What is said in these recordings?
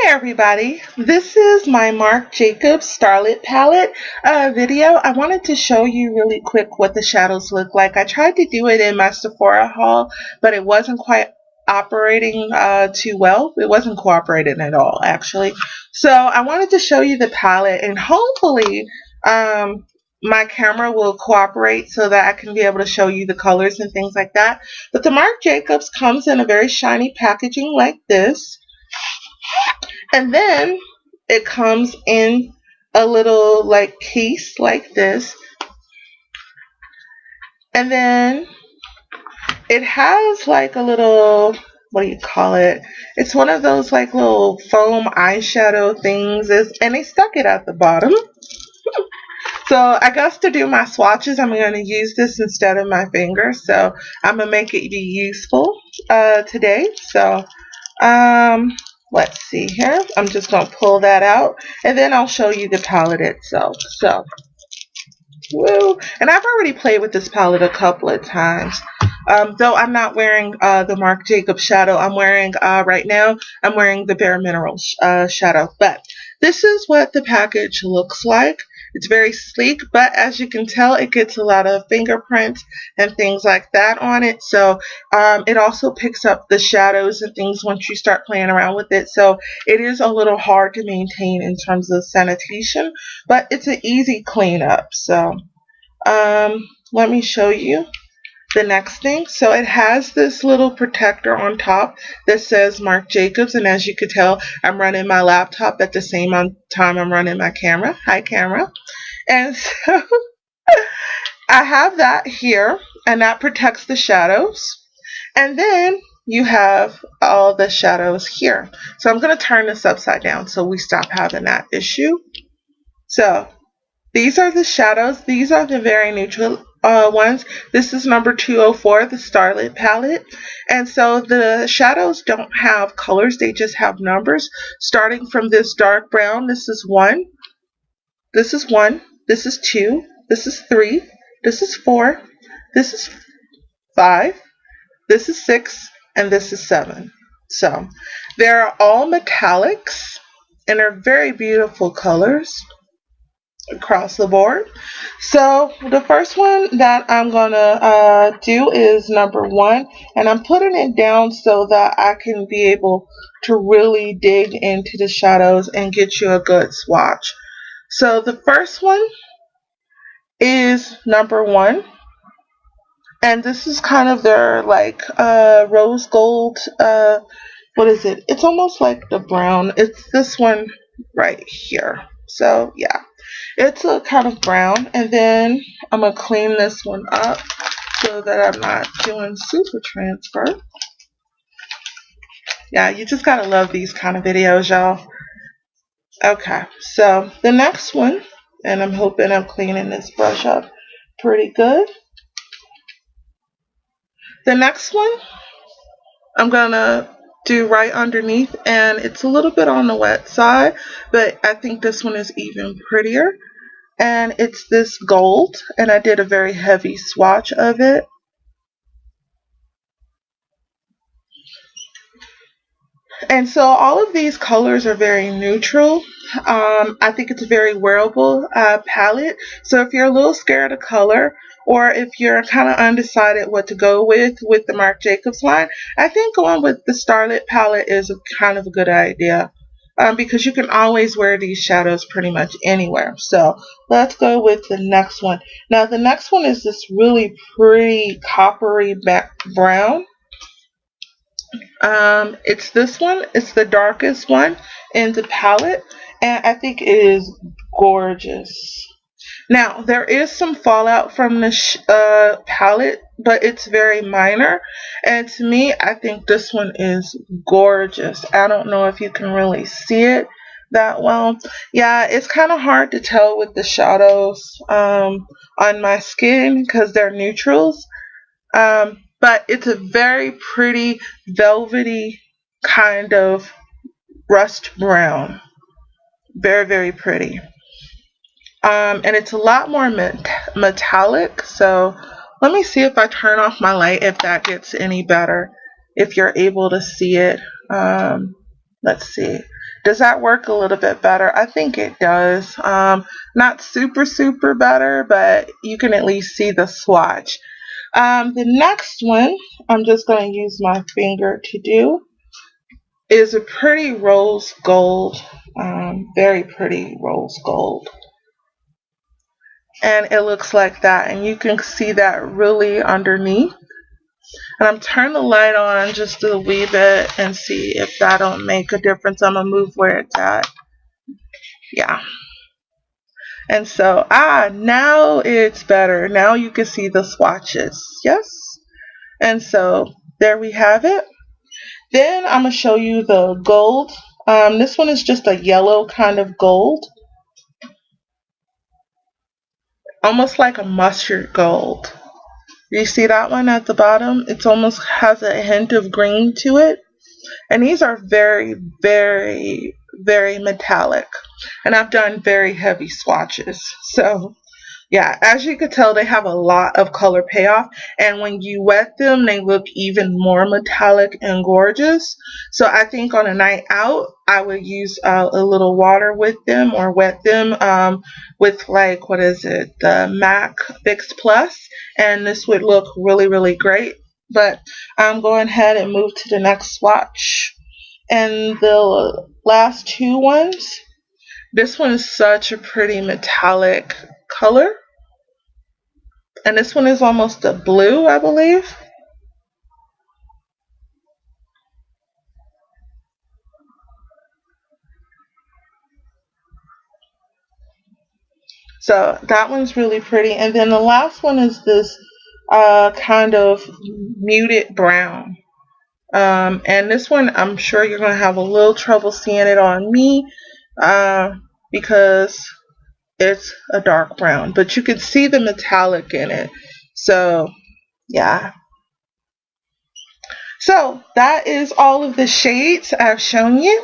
Hi everybody, this is my Marc Jacobs Starlet palette video. I wanted to show you really quick what the shadows look like. I tried to do it in my Sephora haul, but it wasn't quite operating too well. It wasn't cooperating at all, actually. So I wanted to show you the palette, and hopefully my camera will cooperate so that I can be able to show you the colors and things like that. But the Marc Jacobs comes in a very shiny packaging like this. And then it comes in a little like case like this. And then it has like a little, what do you call it? It's one of those like little foam eyeshadow things, and they stuck it at the bottom. So I guess to do my swatches, I'm going to use this instead of my finger. So I'm going to make it be useful today. So let's see here. I'm just going to pull that out, and then I'll show you the palette itself. So, woo. And I've already played with this palette a couple of times. Though I'm not wearing the Marc Jacobs shadow. I'm wearing, right now, I'm wearing the Bare Minerals shadow. But this is what the package looks like. It's very sleek, but as you can tell, it gets a lot of fingerprints and things like that on it. So it also picks up the shadows and things once you start playing around with it. So it is a little hard to maintain in terms of sanitation, but it's an easy cleanup. So let me show you the next thing. So it has this little protector on top that says Marc Jacobs, and as you can tell, I'm running my laptop at the same time I'm running my camera. Hi, camera. And so I have that here, and that protects the shadows. And then you have all the shadows here. So I'm going to turn this upside down so we stop having that issue. So these are the shadows. These are the very neutral ones. This is number 204, the Starlet palette. And so the shadows don't have colors. They just have numbers. Starting from this dark brown, this is 1. This is 1. This is 2. This is 3. This is 4. This is 5. This is 6. And this is 7. So they're all metallics, and they're very beautiful colors across the board. So the first one that I'm gonna do is number 1, and I'm putting it down so that I can be able to really dig into the shadows and get you a good swatch. So the first one is number 1, and this is kind of their like rose gold, what is it? It's almost like the brown. It's this one right here. So yeah, it's a kind of brown, and then I'm gonna clean this one up so that I'm not doing super transfer. Yeah, you just gotta love these kind of videos, y'all. Okay, so the next one, and I'm hoping I'm cleaning this brush up pretty good. The next one I'm gonna do right underneath, and it's a little bit on the wet side, but I think this one is even prettier. And it's this gold, and I did a very heavy swatch of it. And so all of these colors are very neutral. I think it's a very wearable palette. So if you're a little scared of color, or if you're kind of undecided what to go with the Marc Jacobs line, I think going with the Starlet palette is kind of a good idea. Because you can always wear these shadows pretty much anywhere. So let's go with the next one. Now the next one is this really pretty coppery brown. It's this one. It's the darkest one in the palette, and I think it is gorgeous. Now, there is some fallout from the palette, but it's very minor. And to me, I think this one is gorgeous. I don't know if you can really see it that well. Yeah, it's kind of hard to tell with the shadows on my skin because they're neutrals. But it's a very pretty, velvety kind of rust brown. Very, very pretty. And it's a lot more metallic. So let me see if I turn off my light, if that gets any better, if you're able to see it. Let Let's see. Does that work a little bit better? I think it does. Not super better, but you can at least see the swatch. The next one I'm just going to use my finger to do is a pretty rose gold. Very pretty rose gold. And it looks like that, and you can see that really underneath. And I'm turning the light on just a wee bit and see if that don't make a difference. I'm gonna move where it's at. Yeah. And so now it's better. Now you can see the swatches. Yes. And so there we have it. Then I'm gonna show you the gold. This one is just a yellow kind of gold, almost like a mustard gold. You see that one at the bottom? It almost has a hint of green to it. And these are very metallic. And I've done very heavy swatches. So yeah, as you can tell, they have a lot of color payoff. And when you wet them, they look even more metallic and gorgeous. So I think on a night out, I would use a little water with them or wet them with like, what is it? The MAC Fix Plus. And this would look really great. But I'm going ahead and move to the next swatch. And the last two ones, this one is such a pretty metallic color. And this one is almost a blue, I believe. So that one's really pretty. And then the last one is this kind of muted brown. And this one, I'm sure you're going to have a little trouble seeing it on me because it's a dark brown. But you can see the metallic in it. So, yeah. So, that is all of the shades I've shown you.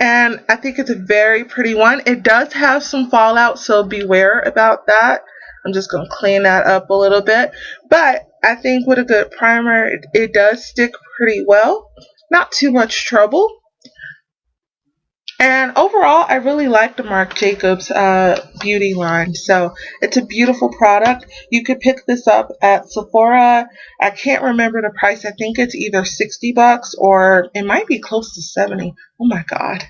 And I think it's a very pretty one. It does have some fallout, so beware about that. I'm just going to clean that up a little bit. But I think with a good primer, it does stick pretty well. Not too much trouble. And overall, I really like the Marc Jacobs beauty line. So it's a beautiful product. You could pick this up at Sephora. I can't remember the price. I think it's either $60 or it might be close to 70. Oh my God.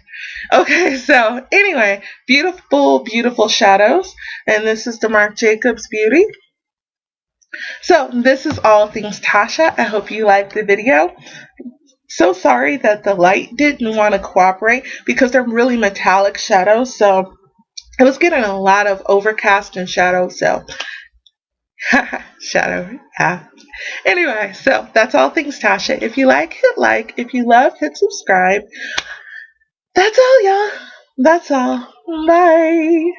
Okay, so anyway, beautiful shadows. And this is the Marc Jacobs Beauty. So this is all things Tasha. I hope you liked the video. So sorry that the light didn't want to cooperate because they're really metallic shadows. So I was getting a lot of overcast and shadow. So shadow. Yeah. Anyway, so that's all things Tasha. If you like, hit like. If you love, hit subscribe. That's all, y'all. That's all. Bye.